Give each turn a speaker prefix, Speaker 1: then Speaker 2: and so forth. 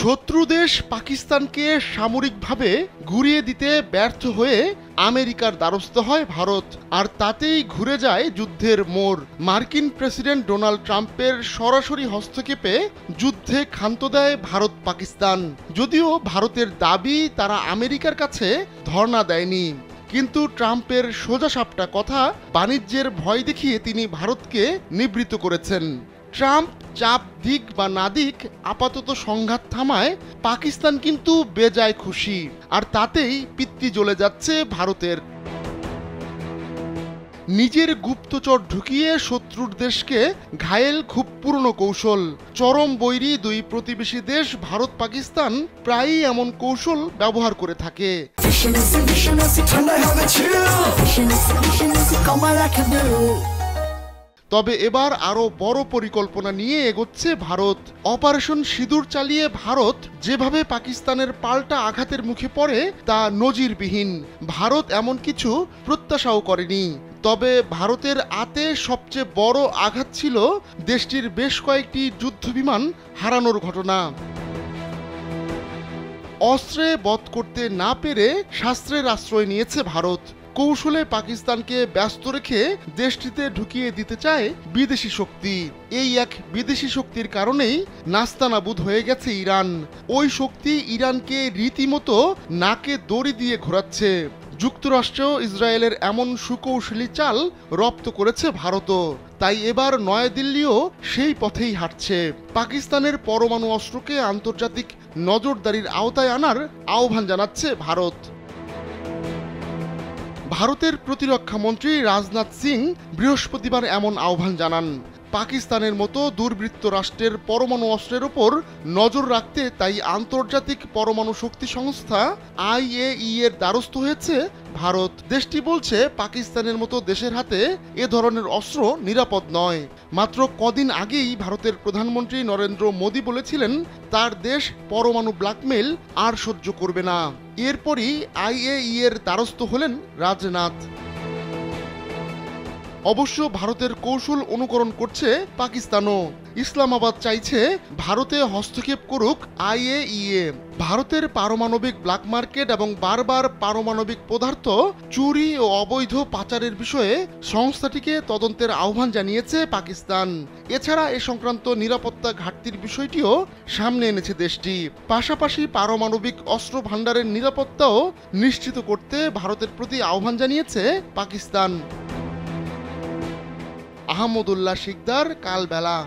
Speaker 1: শত্রু দেশ পাকিস্তানকে সামরিকভাবে ঘুরিয়ে দিতে ব্যর্থ হয়ে আমেরিকার দ্বারস্থ হয় ভারত, আর তাতেই ঘুরে যায় যুদ্ধের মোড়। মার্কিন প্রেসিডেন্ট ডোনাল্ড ট্রাম্পের সরাসরি হস্তক্ষেপে যুদ্ধে ক্ষান্ত দেয় ভারত পাকিস্তান। যদিও ভারতের দাবি তারা আমেরিকার কাছে ধর্ণা দেয়নি, কিন্তু ট্রাম্পের সোজাসাপটা কথা বাণিজ্যের ভয় দেখিয়ে তিনি ভারতকে নিবৃত্ত করেছেন। ট্রাম্প চাপ দিক বা না দিক আপাতত সংঘাত থামায় পাকিস্তান কিন্তু বেজায় খুশি, আর তাতেই পিত্তি জ্বলে যাচ্ছে ভারতের। নিজের গুপ্তচর ঢুকিয়ে শত্রুর দেশকে ঘায়েল খুব পুরনো কৌশল। চরম বৈরী দুই প্রতিবেশী দেশ ভারত পাকিস্তান প্রায়ই এমন কৌশল ব্যবহার করে থাকে। তবে এবার আরো বড় পরিকল্পনা নিয়ে এগোচ্ছে ভারত। অপারেশন সিঁদুর চালিয়ে ভারত যেভাবে পাকিস্তানের পাল্টা আঘাতের মুখে পড়ে তা নজিরবিহীন। ভারত এমন কিছু প্রত্যাশাও করেনি। তবে ভারতের আতে সবচেয়ে বড় আঘাত ছিল দেশটির বেশ কয়েকটি যুদ্ধবিমান হারানোর ঘটনা। অস্ত্রে বধ করতে না পেরে শাস্ত্রের আশ্রয় নিয়েছে ভারত। কৌশলে পাকিস্তানকে ব্যস্ত রেখে দেশটিতে ঢুকিয়ে দিতে চায় বিদেশি শক্তি। এই এক বিদেশি শক্তির কারণেই নাস্তানাবুদ হয়ে গেছে ইরান। ওই শক্তি ইরানকে রীতিমতো নাকে দড়ি দিয়ে ঘোরাচ্ছে। যুক্তরাষ্ট্র ইসরায়েলের এমন সুকৌশলী চাল রপ্ত করেছে ভারতও। তাই এবার নয়াদিল্লিও সেই পথেই হাঁটছে। পাকিস্তানের পরমাণু অস্ত্রকে আন্তর্জাতিক নজরদারির আওতায় আনার আহ্বান জানাচ্ছে ভারত। ভারতের প্রতিরক্ষা মন্ত্রী রাজনাথ সিং বৃহস্পতিবার এমন আহ্বান জানান। পাকিস্তানের মতো দুর্বৃত্ত রাষ্ট্রের পরমাণু অস্ত্রের ওপর নজর রাখতে তাই আন্তর্জাতিক পরমাণু শক্তি সংস্থা IAEA এর দ্বারস্থ হয়েছে ভারত। দেশটি বলছে পাকিস্তানের মতো দেশের হাতে এ ধরনের অস্ত্র নিরাপদ নয়। মাত্র কদিন আগেই ভারতের প্রধানমন্ত্রী নরেন্দ্র মোদী বলেছিলেন তার দেশ পরমাণু ব্ল্যাকমেইল আর সহ্য করবে না। এরপরই IAEA এর দ্বারস্থ হলেন রাজনাথ। অবশ্য ভারতের কৌশল অনুকরণ করছে পাকিস্তানও। ইসলামাবাদ চাইছে ভারতে হস্তক্ষেপ করুক IAEA। ভারতের পারমাণবিক ব্ল্যাক মার্কেট এবং বারবার পারমাণবিক পদার্থ চুরি ও অবৈধ পাচারের বিষয়ে সংস্থাটিকে তদন্তের আহ্বান জানিয়েছে পাকিস্তান। এছাড়া এ সংক্রান্ত নিরাপত্তা ঘাটতির বিষয়টিও সামনে এনেছে দেশটি। পাশাপাশি পারমাণবিক অস্ত্র ভাণ্ডারের নিরাপত্তাও নিশ্চিত করতে ভারতের প্রতি আহ্বান জানিয়েছে পাকিস্তান। আহমদুল্লাহ শিকদার, কালবেলা।